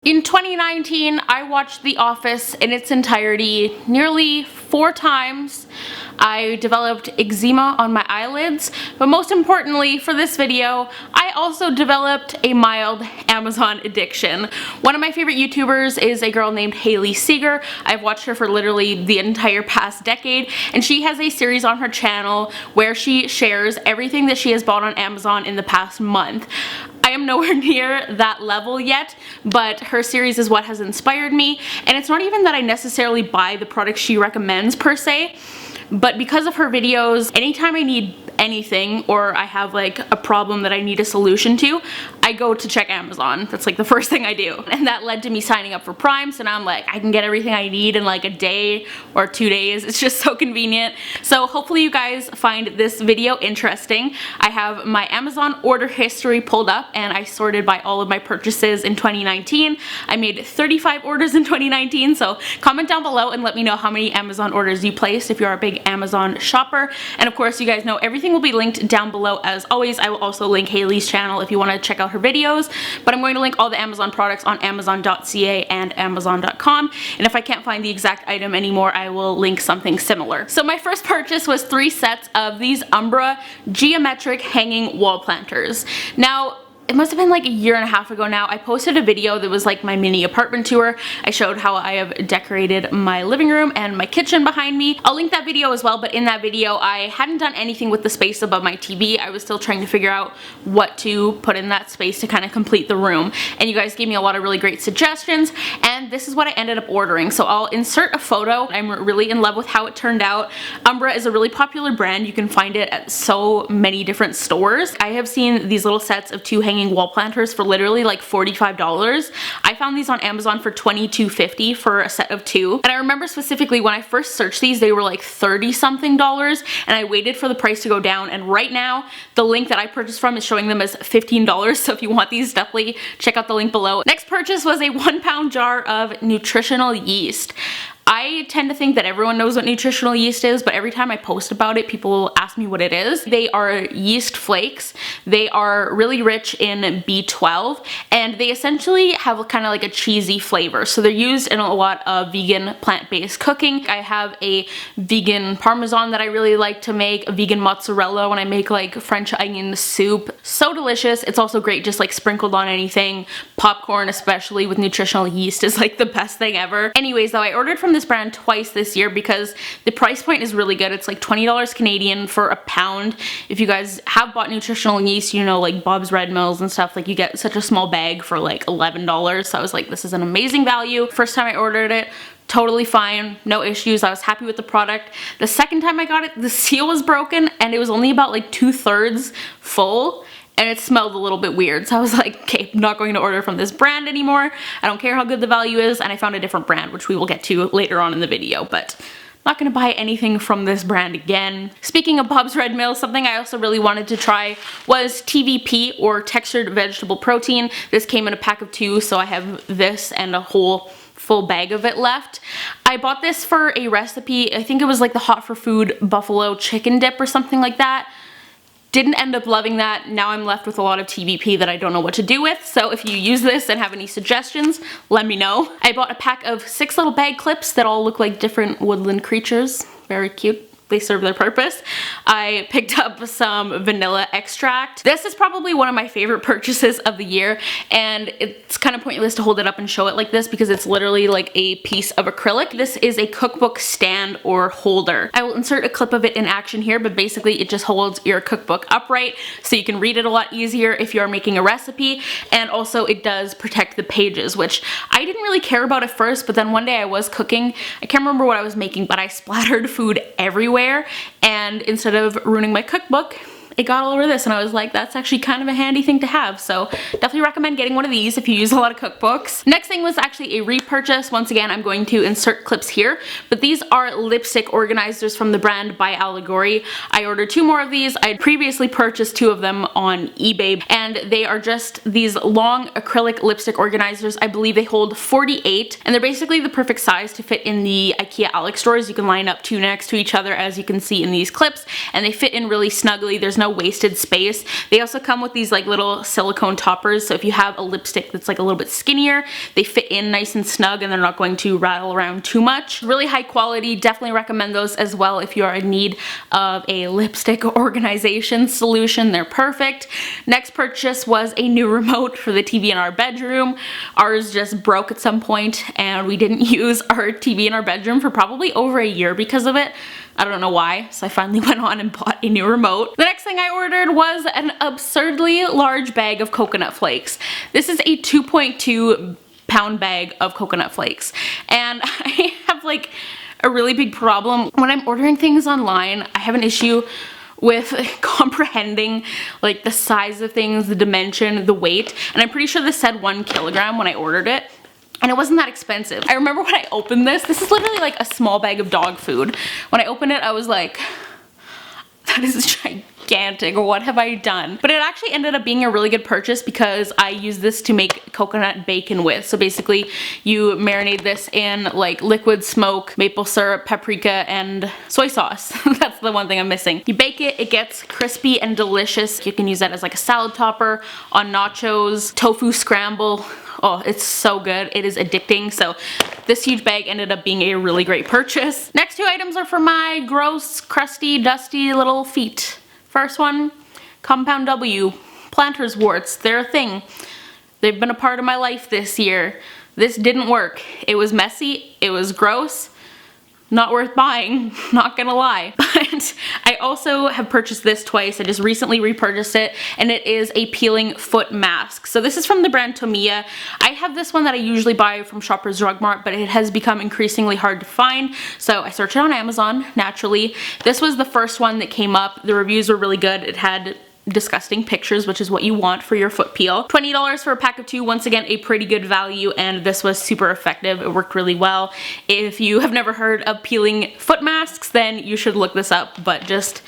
In 2019, I watched The Office in its entirety nearly 4 times. I developed eczema on my eyelids, but most importantly for this video, I also developed a mild Amazon addiction. One of my favorite YouTubers is a girl named Haley Seeger. I've watched her for literally the entire past decade, and she has a series on her channel where she shares everything that she has bought on Amazon in the past month. I am nowhere near that level yet, but her series is what has inspired me, and it's not even that I necessarily buy the products she recommends per se, but because of her videos, anytime I need anything or I have like a problem that I need a solution to, I go to check Amazon. That's like the first thing I do. And that led to me signing up for Prime, so now I'm like, I can get everything I need in like a day or 2 days. It's just so convenient. So hopefully you guys find this video interesting. I have my Amazon order history pulled up and I sorted by all of my purchases in 2019. I made 35 orders in 2019, so comment down below and let me know how many Amazon orders you placed if you're a big Amazon shopper. And of course, you guys know everything will be linked down below as always. I will also link Haley's channel if you want to check out her videos, but I'm going to link all the Amazon products on amazon.ca and amazon.com, and if I can't find the exact item anymore, I will link something similar. So my first purchase was 3 sets of these Umbra geometric hanging wall planters. Now, it must have been like a year and a half ago now, I posted a video that was like my mini apartment tour. I showed how I have decorated my living room and my kitchen behind me. I'll link that video as well, but in that video I hadn't done anything with the space above my TV. I was still trying to figure out what to put in that space to kind of complete the room. And you guys gave me a lot of really great suggestions, and this is what I ended up ordering. So I'll insert a photo. I'm really in love with how it turned out. Umbra is a really popular brand. You can find it at so many different stores. I have seen these little sets of 2 hanging wall planters for literally like $45. I found these on Amazon for $22.50 for a set of 2. And I remember specifically when I first searched these, they were like $30 something, and I waited for the price to go down, and right now the link that I purchased from is showing them as $15. So if you want these, definitely check out the link below. Next purchase was a 1-pound jar of nutritional yeast. I tend to think that everyone knows what nutritional yeast is, but every time I post about it, people ask me what it is. They are yeast flakes. They are really rich in B12, and they essentially have kind of like a cheesy flavor. So they're used in a lot of vegan plant-based cooking. I have a vegan parmesan that I really like to make, a vegan mozzarella when I make like French onion soup. So delicious. It's also great just like sprinkled on anything. Popcorn, especially with nutritional yeast, is like the best thing ever. Anyways, though, I ordered from this brand twice this year because the price point is really good. It's like $20 Canadian for a pound. If you guys have bought nutritional yeast, you know, like Bob's Red Mills and stuff, like you get such a small bag for like $11. So I was like, this is an amazing value. First time I ordered it, totally fine, no issues. I was happy with the product. The second time I got it, the seal was broken and it was only about like 2/3 full. And it smelled a little bit weird, so I was like, okay, I'm not going to order from this brand anymore. I don't care how good the value is, and I found a different brand, which we will get to later on in the video, but I'm not gonna buy anything from this brand again. Speaking of Bob's Red Mill, something I also really wanted to try was TVP, or textured vegetable protein. This came in a pack of 2, so I have this and a whole full bag of it left. I bought this for a recipe. I think it was like the Hot for Food buffalo chicken dip or something like that. Didn't end up loving that. Now I'm left with a lot of TVP that I don't know what to do with, so if you use this and have any suggestions, let me know. I bought a pack of 6 little bag clips that all look like different woodland creatures. Very cute. They serve their purpose. I picked up some vanilla extract. This is probably one of my favorite purchases of the year, and it's kind of pointless to hold it up and show it like this because it's literally like a piece of acrylic. This is a cookbook stand or holder. I will insert a clip of it in action here, but basically it just holds your cookbook upright so you can read it a lot easier if you're making a recipe, and also it does protect the pages, which I didn't really care about at first, but then one day I was cooking. I can't remember what I was making, but I splattered food everywhere, and instead of ruining my cookbook, it got all over this, and I was like, that's actually kind of a handy thing to have. So definitely recommend getting one of these if you use a lot of cookbooks. Next thing was actually a repurchase. Once again, I'm going to insert clips here, but these are lipstick organizers from the brand By Allegory. I ordered 2 more of these. I had previously purchased 2 of them on eBay, and they are just these long acrylic lipstick organizers. I believe they hold 48, and they're basically the perfect size to fit in the IKEA Alex stores. You can line up 2 next to each other, as you can see in these clips, and they fit in really snugly. There's no wasted space. They also come with these like little silicone toppers, so if you have a lipstick that's like a little bit skinnier, they fit in nice and snug and they're not going to rattle around too much. Really high quality, definitely recommend those as well if you are in need of a lipstick organization solution. They're perfect. Next purchase was a new remote for the TV in our bedroom. Ours just broke at some point and we didn't use our TV in our bedroom for probably over a year because of it. I don't know why, so I finally went on and bought a new remote. The next thing I ordered was an absurdly large bag of coconut flakes. This is a 2.2 pound bag of coconut flakes, and I have like a really big problem when I'm ordering things online. I have an issue with comprehending like the size of things, the dimension, the weight, and I'm pretty sure this said 1 kilogram when I ordered it. And it wasn't that expensive. I remember when I opened this is literally like a small bag of dog food. When I opened it, I was like, that is gigantic, what have I done? But it actually ended up being a really good purchase because I use this to make coconut bacon with. So basically you marinate this in like liquid smoke, maple syrup, paprika, and soy sauce. That's the one thing I'm missing. You bake it, it gets crispy and delicious. You can use that as like a salad topper, on nachos, tofu scramble. Oh, it's so good. It is addicting. So this huge bag ended up being a really great purchase. Next two items are for my gross, crusty, dusty little feet. First one, Compound W, planter's warts. They're a thing. They've been a part of my life this year. This didn't work. It was messy. It was gross. Not worth buying, not gonna lie. But I also have purchased this twice. I just recently repurchased it, and it is a peeling foot mask. So this is from the brand Tomia. I have this one that I usually buy from Shoppers Drug Mart, but it has become increasingly hard to find. So I searched it on Amazon, naturally. This was the first one that came up. The reviews were really good. It had disgusting pictures, which is what you want for your foot peel. $20 for a pack of 2, once again a pretty good value, and this was super effective. It worked really well. If you have never heard of peeling foot masks, then you should look this up, but just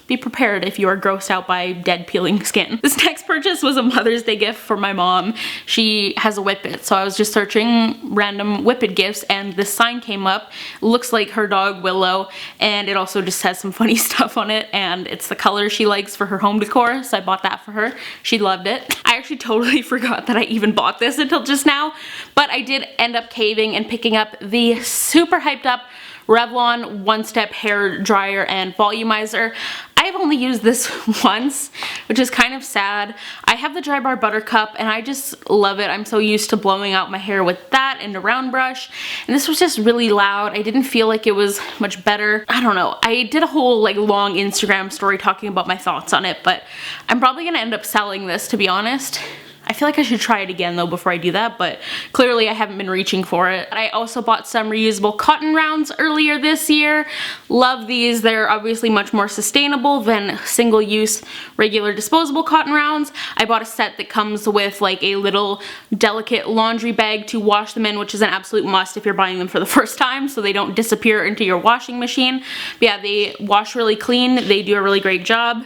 be prepared if you are grossed out by dead peeling skin. This next purchase was a Mother's Day gift for my mom. She has a Whippet, so I was just searching random Whippet gifts and this sign came up. It looks like her dog Willow, and it also just has some funny stuff on it, and it's the color she likes for her home decor, so I bought that for her. She loved it. I actually totally forgot that I even bought this until just now, but I did end up caving and picking up the super hyped up Revlon one-step hair dryer and volumizer. I've only used this once, which is kind of sad. I have the Dry Bar Buttercup and I just love it. I'm so used to blowing out my hair with that and a round brush, and this was just really loud. I didn't feel like it was much better. I don't know. I did a whole like long Instagram story talking about my thoughts on it, but I'm probably gonna end up selling this, to be honest. I feel like I should try it again though before I do that, but clearly I haven't been reaching for it. I also bought some reusable cotton rounds earlier this year. Love these. They're obviously much more sustainable than single-use regular disposable cotton rounds. I bought a set that comes with like a little delicate laundry bag to wash them in, which is an absolute must if you're buying them for the first time so they don't disappear into your washing machine. But yeah, they wash really clean. They do a really great job.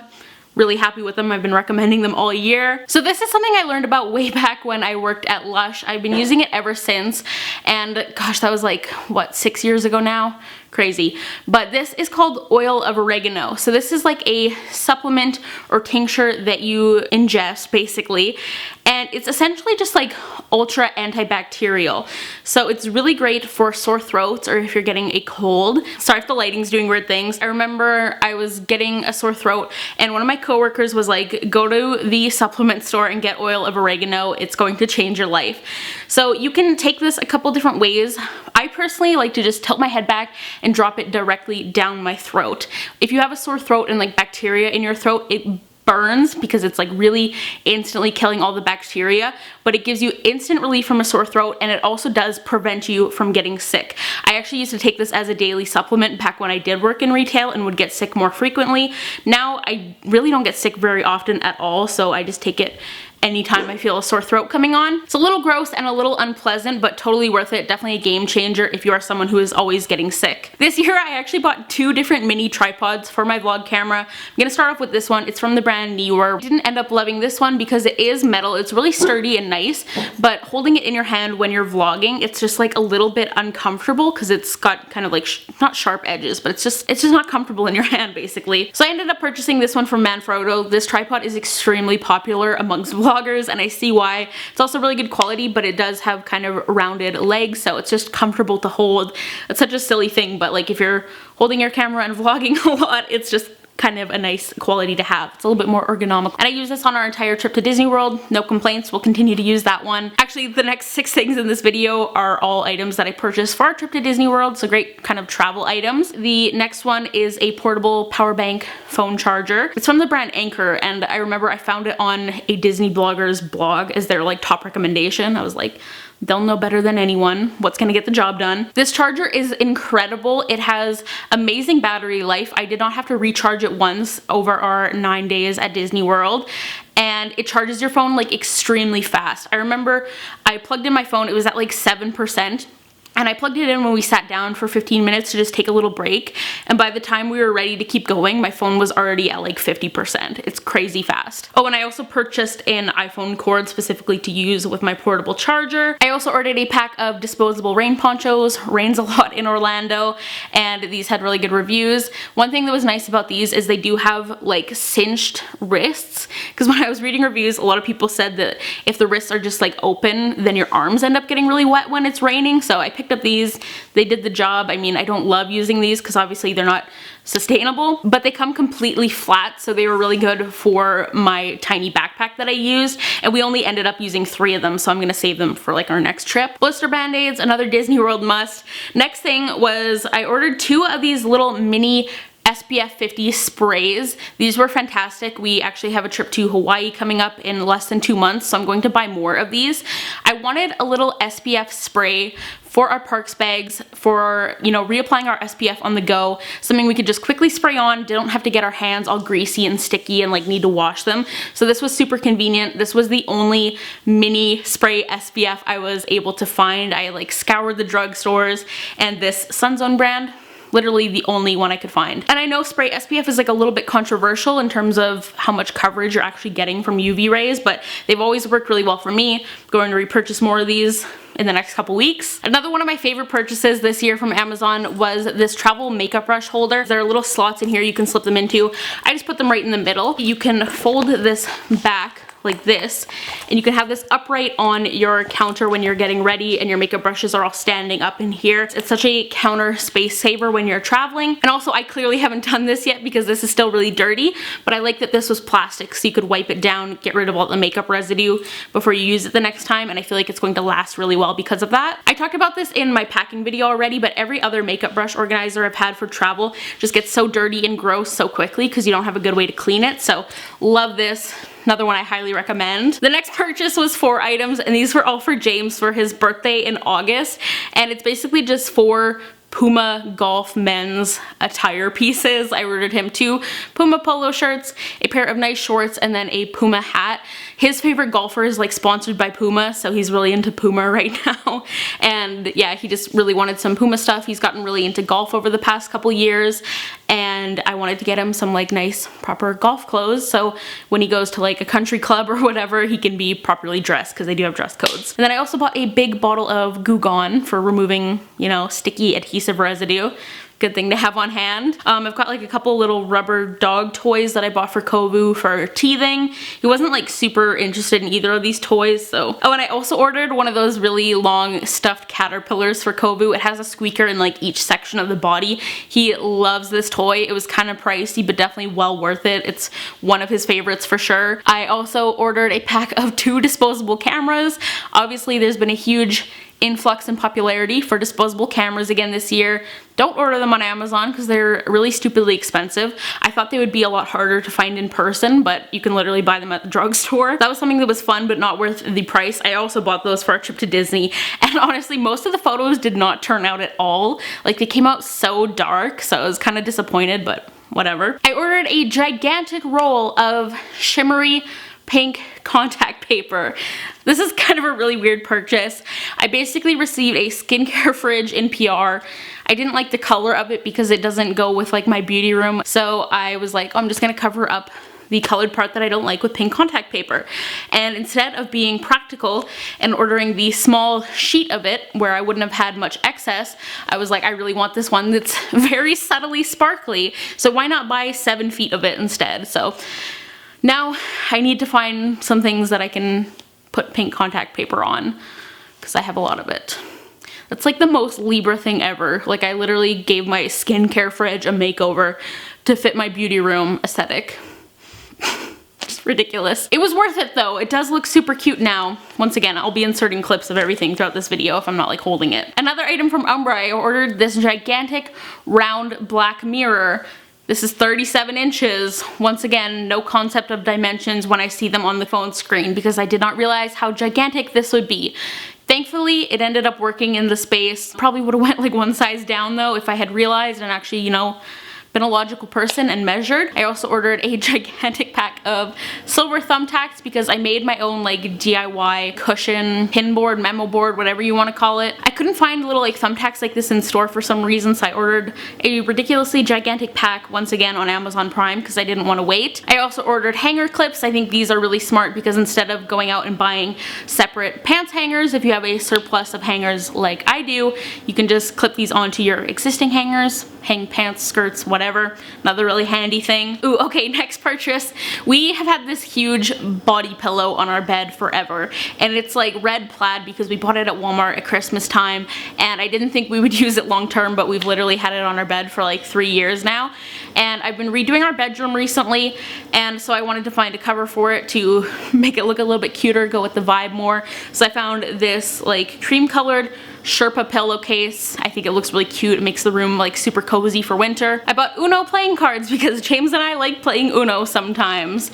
Really happy with them. I've been recommending them all year. So this is something I learned about way back when I worked at Lush. I've been using it ever since, and gosh, that was like, what, 6 years ago now? Crazy. But this is called oil of oregano. So this is like a supplement or tincture that you ingest basically, and it's essentially just like ultra antibacterial. So it's really great for sore throats or if you're getting a cold. Sorry if the lighting's doing weird things. I remember I was getting a sore throat and one of my coworkers was like, go to the supplement store and get oil of oregano. It's going to change your life. So you can take this a couple different ways. I personally like to just tilt my head back and drop it directly down my throat. If you have a sore throat and like bacteria in your throat, it burns because it's like really instantly killing all the bacteria, but it gives you instant relief from a sore throat, and it also does prevent you from getting sick. I actually used to take this as a daily supplement back when I did work in retail and would get sick more frequently. Now I really don't get sick very often at all, so I just take it anytime I feel a sore throat coming on. It's a little gross and a little unpleasant, but totally worth it. Definitely a game changer if you are someone who is always getting sick. This year I actually bought 2 different mini tripods for my vlog camera. I'm gonna start off with this one. It's from the brand Newer. I didn't end up loving this one because it is metal. It's really sturdy and nice, but holding it in your hand when you're vlogging, it's just like a little bit uncomfortable because it's got kind of like not sharp edges, but it's just not comfortable in your hand basically. So I ended up purchasing this one from Manfrotto. This tripod is extremely popular amongst vloggers, and I see why. It's also really good quality, but it does have kind of rounded legs, so it's just comfortable to hold. It's such a silly thing, but like if you're holding your camera and vlogging a lot, it's just kind of a nice quality to have. It's a little bit more ergonomical. And I use this on our entire trip to Disney World. No complaints. We'll continue to use that one. Actually, the next 6 things in this video are all items that I purchased for our trip to Disney World, so great kind of travel items. The next one is a portable power bank phone charger. It's from the brand Anchor, and I remember I found it on a Disney blogger's blog as their like top recommendation. I was like, they'll know better than anyone what's gonna get the job done. This charger is incredible. It has amazing battery life. I did not have to recharge it once over our 9 days at Disney World, and it charges your phone like extremely fast. I remember I plugged in my phone, it was at like 7%. And I plugged it in when we sat down for 15 minutes to just take a little break. And by the time we were ready to keep going, my phone was already at like 50%. It's crazy fast. Oh, and I also purchased an iPhone cord specifically to use with my portable charger. I also ordered a pack of disposable rain ponchos. Rains a lot in Orlando, and these had really good reviews. One thing that was nice about these is they do have like cinched wrists, because when I was reading reviews, a lot of people said that if the wrists are just like open, then your arms end up getting really wet when it's raining. So I picked up these. They did the job. I mean, I don't love using these because obviously they're not sustainable, but they come completely flat, so they were really good for my tiny backpack that I used, and we only ended up using 3 of them, so I'm gonna save them for like our next trip. Blister band-aids, another Disney World must. Next thing was I ordered 2 of these little mini SPF 50 sprays. These were fantastic. We actually have a trip to Hawaii coming up in less than 2 months, so I'm going to buy more of these. I wanted a little SPF spray for our parks bags, for, you know, reapplying our SPF on the go, something we could just quickly spray on, don't have to get our hands all greasy and sticky and like need to wash them. So this was super convenient. This was the only mini spray SPF I was able to find. I like scoured the drugstores, and this Sunzone brand, literally the only one I could find. And I know spray SPF is like a little bit controversial in terms of how much coverage you're actually getting from UV rays, but they've always worked really well for me. I'm going to repurchase more of these in the next couple weeks. Another one of my favorite purchases this year from Amazon was this travel makeup brush holder. There are little slots in here you can slip them into. I just put them right in the middle. You can fold this back like this, and you can have this upright on your counter when you're getting ready and your makeup brushes are all standing up in here. It's such a counter space saver when you're traveling. And also, I clearly haven't done this yet because this is still really dirty, but I like that this was plastic, so you could wipe it down, get rid of all the makeup residue before you use it the next time, and I feel like it's going to last really well because of that. I talked about this in my packing video already, but every other makeup brush organizer I've had for travel just gets so dirty and gross so quickly because you don't have a good way to clean it, so love this. Another one I highly recommend. The next purchase was 4 items, and these were all for James for his birthday in August, and it's basically just 4 Puma golf men's attire pieces. I ordered him 2 Puma polo shirts, a pair of nice shorts, and then a Puma hat. His favorite golfer is like sponsored by Puma, so he's really into Puma right now. And yeah, he just really wanted some Puma stuff. He's gotten really into golf over the past couple years, and I wanted to get him some like nice proper golf clothes, so when he goes to like a country club or whatever, he can be properly dressed because they do have dress codes. And then I also bought a big bottle of Goo Gone for removing, you know, sticky adhesive residue. Good thing to have on hand. I've got like a couple little rubber dog toys that I bought for Kovu for teething. He wasn't like super interested in either of these toys, so. Oh, and I also ordered one of those really long stuffed caterpillars for Kovu. It has a squeaker in like each section of the body. He loves this toy. It was kind of pricey, but definitely well worth it. It's one of his favorites for sure. I also ordered a pack of 2 disposable cameras. Obviously, there's been a huge influx in popularity for disposable cameras again this year. Don't order them on Amazon because they're really stupidly expensive. I thought they would be a lot harder to find in person, but you can literally buy them at the drugstore. That was something that was fun but not worth the price. I also bought those for our trip to Disney, and honestly most of the photos did not turn out at all. Like, they came out so dark, so I was kind of disappointed, but whatever. I ordered a gigantic roll of shimmery pink contact paper. This is kind of a really weird purchase. I basically received a skincare fridge in PR. I didn't like the color of it because it doesn't go with like my beauty room. So I was like, oh, I'm just gonna cover up the colored part that I don't like with pink contact paper. And instead of being practical and ordering the small sheet of it where I wouldn't have had much excess, I was like, I really want this one that's very subtly sparkly, so why not buy 7 feet of it instead? So now I need to find some things that I can put pink contact paper on, because I have a lot of it. That's like the most Libra thing ever. Like, I literally gave my skincare fridge a makeover to fit my beauty room aesthetic. Just ridiculous. It was worth it though. It does look super cute now. Once again, I'll be inserting clips of everything throughout this video if I'm not like holding it. Another item from Umbra, I ordered this gigantic round black mirror. This is 37 inches. Once again, no concept of dimensions when I see them on the phone screen because I did not realize how gigantic this would be. Thankfully, it ended up working in the space. Probably would have went like one size down though if I had realized and actually, you know, been a logical person and measured. I also ordered a gigantic pack of silver thumbtacks because I made my own like DIY cushion, pin board, memo board, whatever you want to call it. I couldn't find little like thumbtacks like this in store for some reason, so I ordered a ridiculously gigantic pack once again on Amazon Prime because I didn't want to wait. I also ordered hanger clips. I think these are really smart because instead of going out and buying separate pants hangers, if you have a surplus of hangers like I do, you can just clip these onto your existing hangers, hang pants, skirts, whatever. Another really handy thing. Ooh, okay, next purchase. We have had this huge body pillow on our bed forever, and it's like red plaid because we bought it at Walmart at Christmas time, and I didn't think we would use it long term, but we've literally had it on our bed for like 3 years now. And I've been redoing our bedroom recently, and so I wanted to find a cover for it to make it look a little bit cuter, go with the vibe more. So I found this like cream colored Sherpa pillowcase. I think it looks really cute. It makes the room like super cozy for winter. I bought Uno playing cards because James and I like playing Uno sometimes.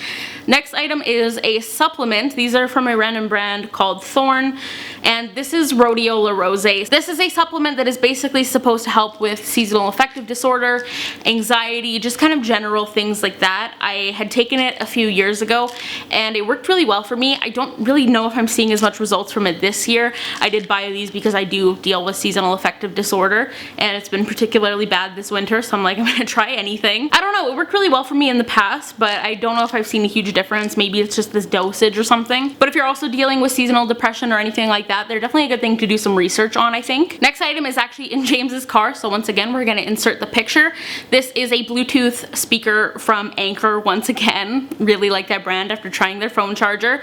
Next item is a supplement. These are from a random brand called Thorn, and this is Rhodiola Rosé. This is a supplement that is basically supposed to help with seasonal affective disorder, anxiety, just kind of general things like that. I had taken it a few years ago and it worked really well for me. I don't really know if I'm seeing as much results from it this year. I did buy these because I do deal with seasonal affective disorder and it's been particularly bad this winter, so I'm like, I'm gonna try anything. I don't know, it worked really well for me in the past, but I don't know if I've seen a huge difference. Maybe it's just this dosage or something. But if you're also dealing with seasonal depression or anything like that, they're definitely a good thing to do some research on, I think. Next item is actually in James's car, so once again we're gonna insert the picture. This is a Bluetooth speaker from Anchor once again. Really like that brand after trying their phone charger.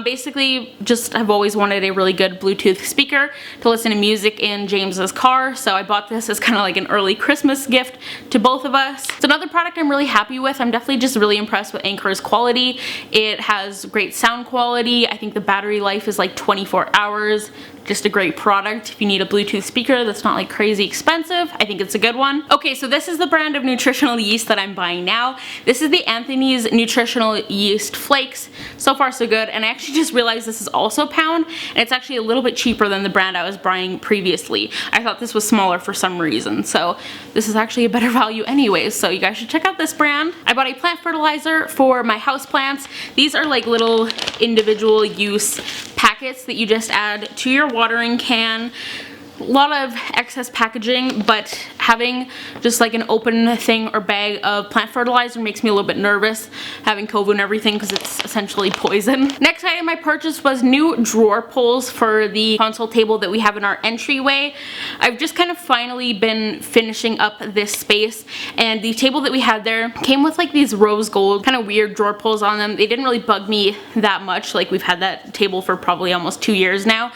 Basically, just I've always wanted a really good Bluetooth speaker to listen to music in James's car, so I bought this as kind of like an early Christmas gift to both of us. It's another product I'm really happy with. I'm definitely just really impressed with Anchor's quality. It has great sound quality. I think the battery life is like 24 hours. Just a great product. If you need a Bluetooth speaker that's not like crazy expensive, I think it's a good one. Okay, so this is the brand of nutritional yeast that I'm buying now. This is the Anthony's Nutritional Yeast Flakes. So far so good, and I actually just realized this is also a pound, and it's actually a little bit cheaper than the brand I was buying previously. I thought this was smaller for some reason, so this is actually a better value anyways, so you guys should check out this brand. I bought a plant fertilizer for my houseplants. These are like little individual use packets that you just add to your watering can. A lot of excess packaging, but having just like an open thing or bag of plant fertilizer makes me a little bit nervous, having COVID and everything, because it's essentially poison. Next item I purchased was new drawer pulls for the console table that we have in our entryway. I've just kind of finally been finishing up this space, and the table that we had there came with like these rose gold kind of weird drawer pulls on them. They didn't really bug me that much. Like, we've had that table for probably almost 2 years now,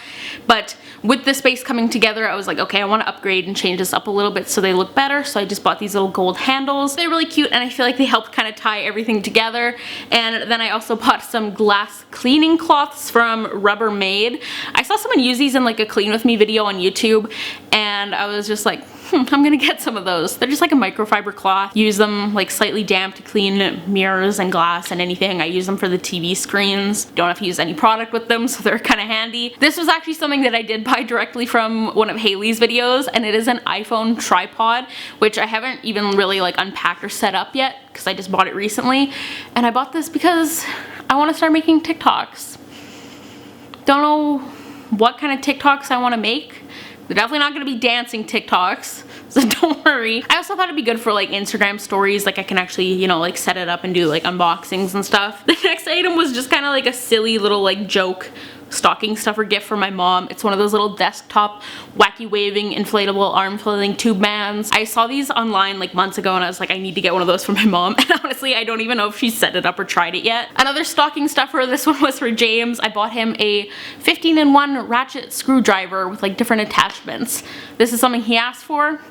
but with the space coming together, I was like, okay, I want to upgrade and change this up a little bit so they look better. So I just bought these little gold handles. They're really cute, and I feel like they help kind of tie everything together. And then I also bought some glass cleaning cloths from Rubbermaid. I saw someone use these in like a clean with me video on YouTube, and I was just like, I'm gonna get some of those. They're just like a microfiber cloth. Use them like slightly damp to clean mirrors and glass and anything. I use them for the TV screens. Don't have to use any product with them, so they're kind of handy. This was actually something that I did buy directly from one of Haley's videos, and it is an iPhone tripod, which I haven't even really like unpacked or set up yet because I just bought it recently. And I bought this because I want to start making TikToks. Don't know what kind of TikToks I want to make. They're definitely not going to be dancing TikToks, so don't worry. I also thought it'd be good for like Instagram stories, like I can actually, you know, like set it up and do like unboxings and stuff. The next item was just kind of like a silly little like joke stocking stuffer gift for my mom. It's one of those little desktop wacky waving inflatable arm flailing tube bands. I saw these online like months ago and I was like, I need to get one of those for my mom, and honestly I don't even know if she's set it up or tried it yet. Another stocking stuffer, this one was for James. I bought him a 15-in-1 ratchet screwdriver with like different attachments. This is something he asked for,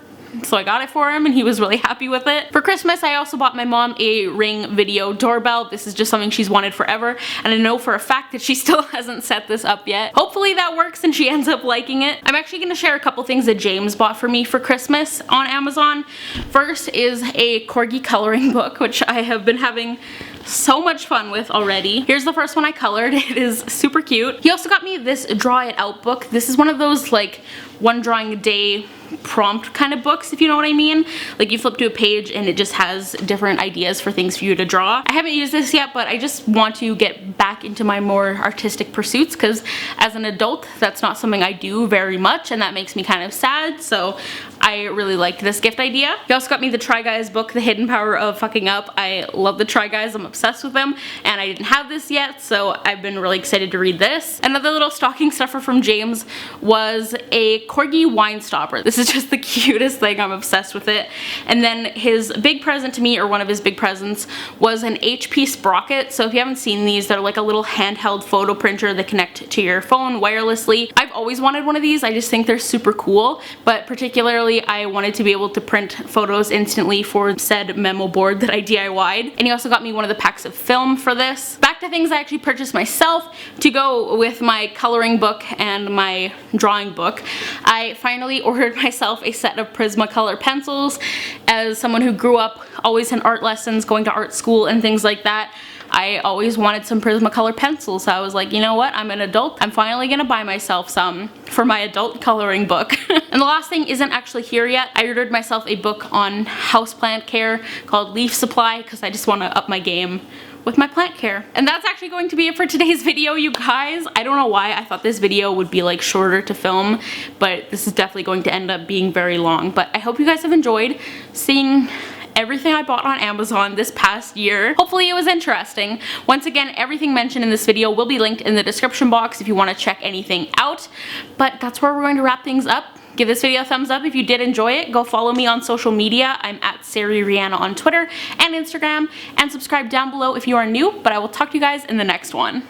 so I got it for him and he was really happy with it. For Christmas, I also bought my mom a Ring video doorbell. This is just something she's wanted forever, and I know for a fact that she still hasn't set this up yet. Hopefully that works and she ends up liking it. I'm actually gonna share a couple things that James bought for me for Christmas on Amazon. First is a corgi coloring book, which I have been having so much fun with already. Here's the first one I colored. It is super cute. He also got me this draw it out book. This is one of those like one drawing a day prompt kind of books, if you know what I mean. Like you flip to a page and it just has different ideas for things for you to draw. I haven't used this yet, but I just want to get back into my more artistic pursuits, because as an adult that's not something I do very much, and that makes me kind of sad, so I really liked this gift idea. He also got me the Try Guys book, The Hidden Power of Fucking Up. I love the Try Guys, I'm obsessed with them, and I didn't have this yet, so I've been really excited to read this. Another little stocking stuffer from James was a corgi wine stopper. This is just the cutest thing, I'm obsessed with it. And then his big present to me, or one of his big presents, was an HP sprocket. So if you haven't seen these, they're like a little handheld photo printer that connect to your phone wirelessly. I've always wanted one of these, I just think they're super cool, but particularly I wanted to be able to print photos instantly for said memo board that I DIY'd. And he also got me one of the packs of film for this. Back to things I actually purchased myself to go with my coloring book and my drawing book. I finally ordered myself a set of Prismacolor pencils. As someone who grew up always in art lessons, going to art school and things like that, I always wanted some Prismacolor pencils, so I was like, you know what, I'm an adult, I'm finally gonna buy myself some for my adult coloring book. And the last thing isn't actually here yet. I ordered myself a book on houseplant care called Leaf Supply, because I just want to up my game with my plant care. And that's actually going to be it for today's video, you guys. I don't know why I thought this video would be like shorter to film, but this is definitely going to end up being very long. But I hope you guys have enjoyed seeing everything I bought on Amazon this past year. Hopefully it was interesting. Once again, everything mentioned in this video will be linked in the description box if you want to check anything out. But that's where we're going to wrap things up. Give this video a thumbs up if you did enjoy it. Go follow me on social media. I'm at SariReanna on Twitter and Instagram, and subscribe down below if you are new, but I will talk to you guys in the next one.